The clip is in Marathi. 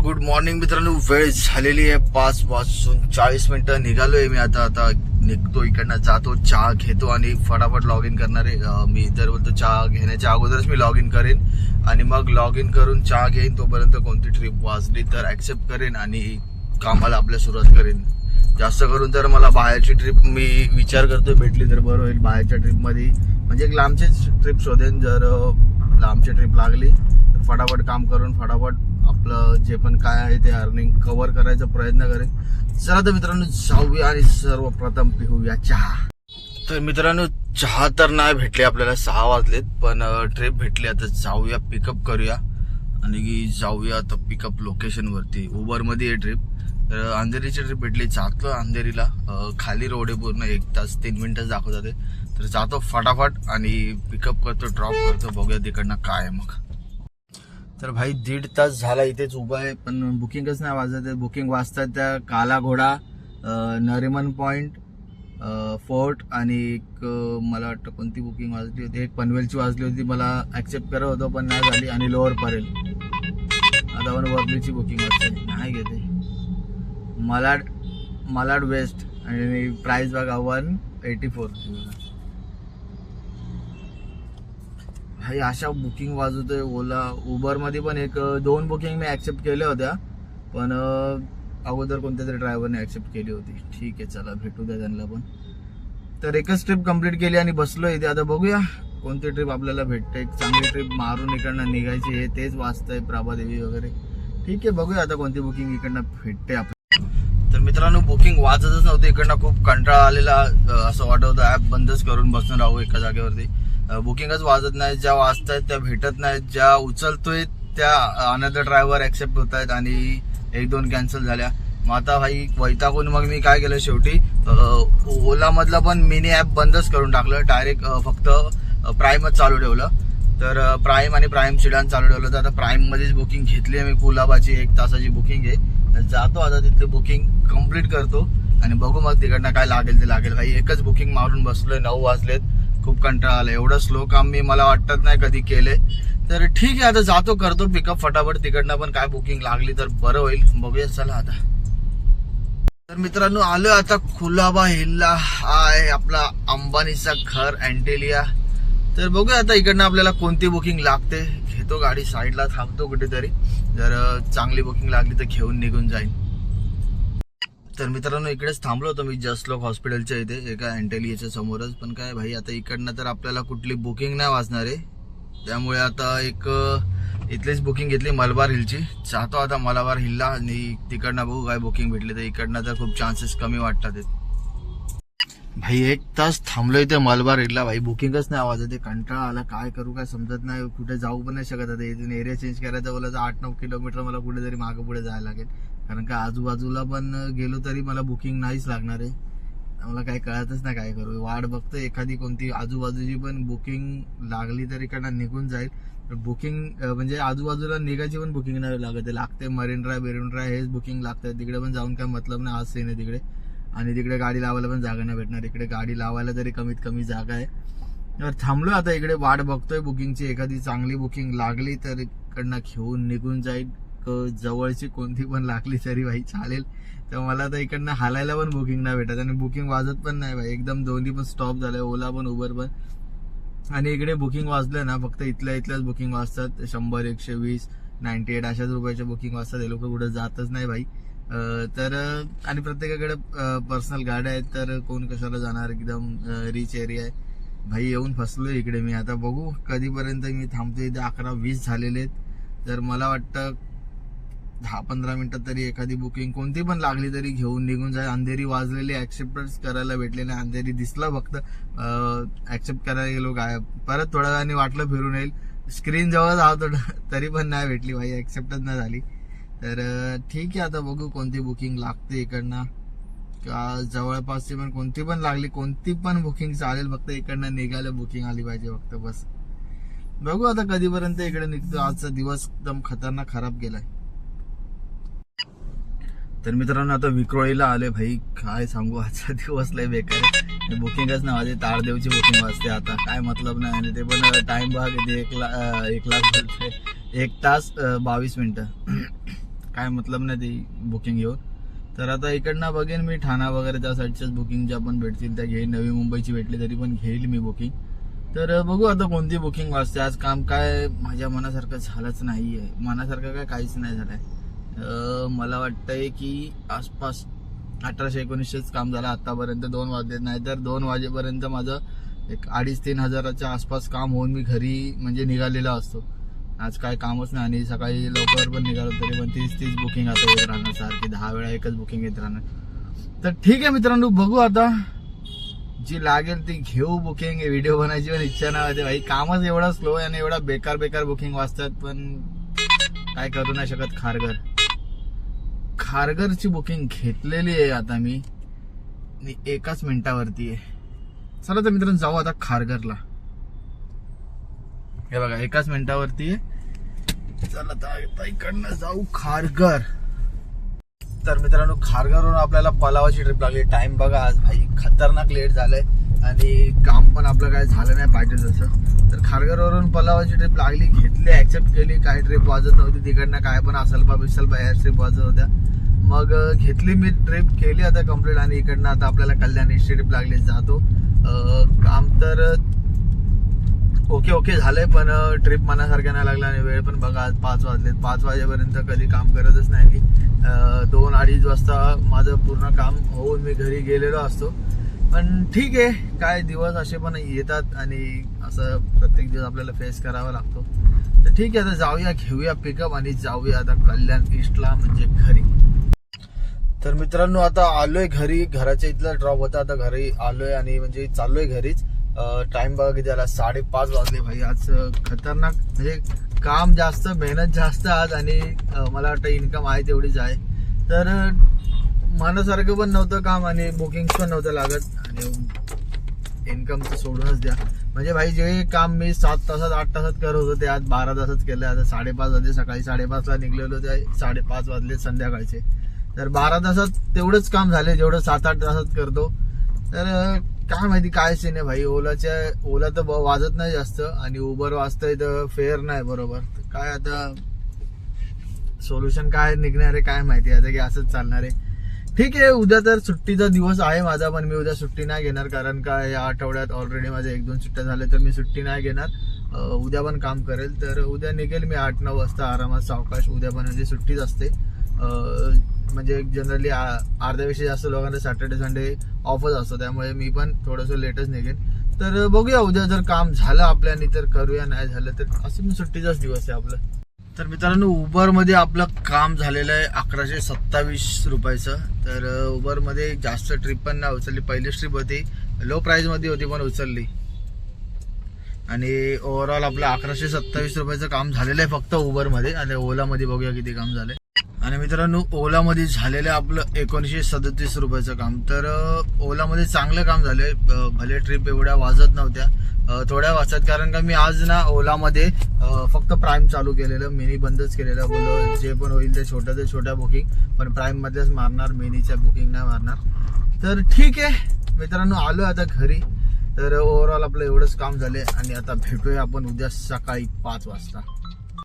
गुड मॉर्निंग मित्रांनो. वेळ झालेली आहे 5:40 निघालोय मी. आता निघतो इकडनं, जातो, चहा घेतो आणि फटाफट लॉग इन करणार आहे. मी तर बोलतो चहा घेण्याच्या अगोदरच मी लॉग इन करेन आणि मग लॉग इन करून चहा घेईन. तोपर्यंत कोणती ट्रिप वाजली तर ऍक्सेप्ट करेन आणि कामाला आपल्या सुरुवात करेन. जास्त करून तर मला बाहेरची ट्रिप मी विचार करतोय, भेटली तर बरं होईल. बाहेरच्या ट्रिपमध्ये म्हणजे एक लांबची ट्रिप शोधेन. जर लांबची ट्रिप लागली तर फटाफट काम करून फटाफट आपलं जे पण काय आहे ते अर्निंग कव्हर करायचा प्रयत्न करेन. चला तर मित्रांनो जाऊया आणि सर्वप्रथम पिऊया चहा. तर मित्रांनो चहा तर नाही भेटले आपल्याला, 6 वाजलेत, पण ट्रिप भेटली. आता जाऊया, पिकअप करूया आणि जाऊया आता पिकअप लोकेशन वरती. उबर मध्ये आहे ट्रिप. तर अंधेरीची ट्रिप भेटली. जातो अंधेरीला. खाली रोड आहे पूर्ण, 1 तास 3 मिनिटं दाखवतात. तर जातो फटाफट आणि पिकअप करतो, ड्रॉप करतो. बघूया तिकडनं काय आहे मग. तर भाई 1.5 तास झाला इथेच उभा आहे, पण बुकिंगच नाही वाजत आहे. बुकिंग वाजतात त्या काला घोडा, नरिमन पॉइंट, फोर्ट आणि एक मला वाटतं कोणती बुकिंग वाजली होती, एक पनवेलची वाजली होती. मला ऍक्सेप्ट करत होतो पण नाही झाली. आणि लोअर परेल. आता पण वर्लीची बुकिंग वाजते, नाही घेते. मालाड वेस्ट आणि प्राइस बघा 184. भाई अशा बुकिंग वाजवतोय. ओला उबर मध्ये पण 1-2 बुकिंग मी ऍक्सेप्ट केल्या होत्या, पण अगोदर कोणत्या तरी ड्रायव्हरने ऍक्सेप्ट केली होती. ठीक आहे, चला भेटू द्या त्यांना पण. तर एकच ट्रिप कंप्लीट केली आणि बसलो इथे. आता बघूया कोणती ट्रिप आपल्याला भेटते. एक चांगली ट्रिप मारून इकडनं निघायची, हे तेच वाचतंय प्रभादेवी वगैरे. ठीक आहे, बघूया आता कोणती बुकिंग इकडनं भेटते आपल्याला. तर मित्रांनो बुकिंग वाजतच नव्हती इकडनं. खूप कंटाळा आलेला, असं वाटत होतं ऍप बंदच करून बसून राहू एका जागेवरती. बुकिंगच वाजत नाही. ज्या वाजतायत त्या भेटत नाहीत, ज्या उचलतोय त्या अनदर ड्रायव्हर ऍक्सेप्ट होत आहेत आणि 1-2 कॅन्सल झाल्या. मग आता भाई वैतागून मग मी काय केलं, शेवटी ओला मधलं पण मिनी ऍप बंदच करून टाकलं. डायरेक्ट फक्त प्राईमच चालू ठेवलं. तर प्राईम आणि प्राईम सिडान चालू ठेवलं. तर आता प्राईम मध्येच बुकिंग घेतली आहे मी. कुलाबाची 1 तासाची बुकिंग आहे. जातो आता तिथली बुकिंग कम्प्लीट करतो आणि बघू मग तिकडनं काय लागेल ते लागेल. भाई एकच बुकिंग मारून बसलोय, 9 वाजलेत. खूप कंटाळा आला. एवढं स्लो काम मी मला वाटत नाही कधी केले. तर ठीक आहे, आता जातो, करतो पिकअप फटाफट. तिकडनं पण काय बुकिंग लागली तर बरं होईल. बघूया, चला आता. तर मित्रांनो आलो आता कुलाबा हिलला. हा आहे आपला अंबानीचा घर, अँटेलिया. तर बघूया आता इकडनं आपल्याला कोणती बुकिंग लागते. घेतो गाडी साईडला, थांबतो कुठेतरी. जर चांगली बुकिंग लागली तर घेऊन निघून जाईन. तर मित्रांनो इकडेच थांबलो होतो मी, जस्ट लोक हॉस्पिटलच्या इथे, एका अँटेलियाच्या समोरच. पण काय भाई आता इकडनं तर आपल्याला कुठली बुकिंग नाही वाजणार आहे. त्यामुळे आता एक इथलीच बुकिंग घेतली मलबार हिलची. जातो आता मलबार हिलला आणि तिकडनं बघू काय बुकिंग भेटली. तर इकडनं तर खूप चान्सेस कमी वाटतात. भाई 1 तास थांबलो इथे मलबार हिलला. भाई बुकिंगच नाही वाजत आहे. कंटाळा आला, काय करू काय समजत नाही. कुठे जाऊ पण नाही शकत. आता इथून एरिया चेंज करायचा बोला तर 8-9 किलोमीटर मला कुठेतरी मागं पुढे जायला लागेल. कारण का आजूबाजूला पण गेलो तरी मला बुकिंग नाहीच लागणार आहे. मला काही कळतच नाही काय करू. वाट बघतो एखादी कोणती आजूबाजूची पण बुकिंग लागली तरी इकडनं निघून जाईल. बुकिंग म्हणजे आजूबाजूला निघायची पण बुकिंग नाही लागते. मरीन ड्राईव्ह हेच बुकिंग लागतं. तिकडे पण जाऊन काय मतलब नाही. आज सीन आहे तिकडे. आणि तिकडे गाडी लावायला पण जागा नाही भेटणार. इकडे गाडी लावायला तरी कमीत कमी जागा आहे. तर थांबलो आता इकडे, वाट बघतोय बुकिंगची. एखादी चांगली बुकिंग लागली तर इकडनं घेऊन निघून जाईल. जवळची कोणती पण लागली तरी भाई चालेल. तर मला तर इकडनं हालायला पण बुकिंग नाही भेटत आणि बुकिंग वाजत पण नाही भाई. एकदम दोन्ही पण स्टॉप झाले, ओला पण उबर पण. आणि इकडे बुकिंग वाजलं ना फक्त इथल्याच बुकिंग वाजतात. 100, 120, 98 अशाच रुपयाच्या बुकिंग वाजतात. हे लोक कुठे जातच नाही भाई. तर आणि प्रत्येकाकडे पर्सनल गाड्या आहेत, तर कोण कशाला जाणार. एकदम रिच एरिया आहे भाई. येऊन फसलोय इकडे मी. आता बघू कधीपर्यंत मी थांबतो इथे. 11:20 झालेले आहेत. तर मला वाटतं 10-15 मिनिटात तरी एखादी बुकिंग कोणती पण लागली तरी घेऊन निघून जाईल. अंधेरी वाजलेली, ऍक्सेप्टच करायला भेटले नाही. अंधेरी दिसला फक्त, ऍक्सेप्ट करायला गेलो काय. परत थोड्या वेळाने वाटलं फिरून येईल. स्क्रीन जवळ जावतो तरी पण नाही भेटली भाई, ऍक्सेप्टच नाही झाली. तर ठीक आहे, आता बघू कोणती बुकिंग लागते इकडनं. का जवळपासची पण कोणती पण लागली, कोणती पण बुकिंग चालेल. फक्त इकडनं निघायला बुकिंग आली पाहिजे फक्त, बस. बघू आता कधीपर्यंत इकडे निघतो. आजचा दिवस एकदम खतरनाक खराब गेलाय. तर मित्रांनो आता विक्रोळीला आले भाई. काय सांगू, आजचा दिवस लय बेकार आहे. बुकिंगच नाही वाजते. तारदेवची बुकिंग वाजते आता, काय मतलब नाही. आणि ते पण टाइम भाग येते. 1 लाख 1 तास 22 मिनिटं. काय मतलब नाही ती बुकिंग घेऊन. तर आता इकडनं बघेन मी ठाणा वगैरे त्या साईडच्याच बुकिंग ज्या पण भेटतील त्या घेईन. नवी मुंबईची भेटली तरी पण घेईल मी बुकिंग. तर बघू आता कोणती बुकिंग वाजते. आज काम काय माझ्या मनासारखं झालंच नाही आहे. मनासारखं काय काहीच नाही झालंय. मला वाटतंय की आसपास 1800-1900च काम झालं आतापर्यंत. 2 वाजले, नाहीतर 2 वाजेपर्यंत माझं एक 2,500-3 हजाराच्या आसपास काम होऊन मी घरी म्हणजे निघालेला असतो. आज काय कामच नाही आणि सकाळी लवकर पण निघालो तरी पण 30 बुकिंग आता येत राहणार सारखी. 10 वेळा एकच बुकिंग येत राहणार. तर ठीक आहे मित्रांनो, बघू आता जी लागेल ती घेऊ बुकिंग. व्हिडिओ बनायची पण इच्छा नाही होते भाई. कामच एवढा स्लो आहे आणि एवढा बेकार बुकिंग वाजतात. पण काय करू नाही शकत. खारघरची बुकिंग घेतलेली आहे आता मी 1 मिनिटावरती आहे. चला तर मित्रांनो जाऊ आता खारघरला. हे बघा 1 मिनिटावरती आहे. चला तर इकडनं जाऊ खारघर. तर मित्रांनो खारघरवरून आपल्याला पलावाची ट्रिप लागली. टाइम बघा आज भाई खतरनाक लेट झालंय आणि काम पण आपलं काय झालं नाही पाहिजे तसं. तर खारघरवरून पलावाची ट्रिप लागली, घेतली, ऍक्सेप्ट केली. काही ट्रिप वाजत नव्हती तिकडनं, काय पण असेल बिसलपा ह्या ट्रिप वाजत होत्या. मग घेतली मी ट्रिप, केली आता कम्प्लीट. आणि इकडनं आता आपल्याला कल्याणची ट्रिप लागली, जातो. काम तर ओके झालंय पण ट्रिप मनासारख्या नाही लागला. आणि वेळ पण बघा आज 5 वाजलेत. 5 वाजेपर्यंत कधी काम करतच नाही मी. 2-2:30 वाजता माझं पूर्ण काम होऊन मी घरी गेलेलो असतो. पण ठीक आहे, काय दिवस असे पण येतात आणि असं प्रत्येक दिवस आपल्याला फेस करावा लागतो. तर ठीक आहे, आता जाऊया, घेऊया पिकअप आणि जाऊया आता कल्याण ईस्टला म्हणजे घरी. तर मित्रांनो आता आलोय घरी. घराच्या इथला ड्रॉप होता, आता घरी आलोय आणि म्हणजे चाललोय घरीच. टाइम बघा किती झाला, 5:30 वाजले भाई. आज खतरनाक म्हणजे काम जास्त, मेहनत जास्त आज. आणि मला वाटतं इन्कम आहे तेवढीच आहे. तर मनासारखं पण नव्हतं काम आणि बुकिंग पण नव्हतं लागत. आणि इन्कम तर सोडूनच द्या. म्हणजे भाई जे काम मी 7 तासात 8 तासात करत होतो ते आज 12 तासात केलं. आता 5:30 वाजले, सकाळी 5:30ला निघलेलो, ते 5:30 वाजले संध्याकाळचे. तर 12 तासात तेवढंच काम झाले जेवढं 7-8 तासात करतो. तर काय माहिती काय सीन आहे भाई. ओला तर वाजत नाही जास्त आणि उबर वाजतंय तर फेअर नाही बरोबर. काय आता सोल्युशन काय निघणार आहे काय माहिती. आता की असंच चालणार आहे. ठीक आहे, उद्या तर सुट्टीचा दिवस आहे माझा, पण मी उद्या सुट्टी नाही घेणार. कारण का या आठवड्यात ऑलरेडी माझ्या 1-2 सुट्ट्या झाल्या, तर मी सुट्टी नाही घेणार. उद्या पण काम करेल. तर उद्या निघेल मी 8-9 वाजता आरामात सावकाश. उद्या पण म्हणजे सुट्टीच असते. म्हणजे जनरली अर्ध्यापेक्षा जास्त लोकांना सॅटर्डे संडे ऑफच असतो, त्यामुळे मी पण थोडंसं लेटच निघेन. तर बघूया उद्या जर काम झालं आपल्याने तर करूया, नाही झालं तर असं मी सुट्टीचाच दिवस आहे आपला. तर मित्रांनो उबरमध्ये आपलं काम झालेलं आहे 1127 रुपयाचं. तर उबरमध्ये जास्त ट्रिप पण नाही उचलली. पहिली ट्रिप होती, लो प्राईजमध्ये होती पण उचलली. आणि ओव्हरऑल आपलं 1127 रुपयाचं काम झालेलं आहे फक्त उबरमध्ये. आणि ओलामध्ये बघूया किती काम झालंय. आणि मित्रांनो ओलामध्ये झालेलं आपलं 1937 रुपयाचं काम. तर ओलामध्ये चांगलं काम झालंय. भले ट्रिप एवढ्या वाजत नव्हत्या, थोड्या वाजतात. कारण का मी आज ना ओलामध्ये फक्त प्राईम चालू केलेलं, मिनी बंदच केलेलं. बोलो जे पण होईल ते छोट्या बुकिंग, पण प्राईम मध्येच मारणार, मिनीच्या बुकिंग नाही मारणार. तर ठीक आहे मित्रांनो, आलो आता घरी. तर ओव्हरऑल आपलं एवढंच काम झालंय आणि आता भेटूया आपण उद्या सकाळी 5 वाजता.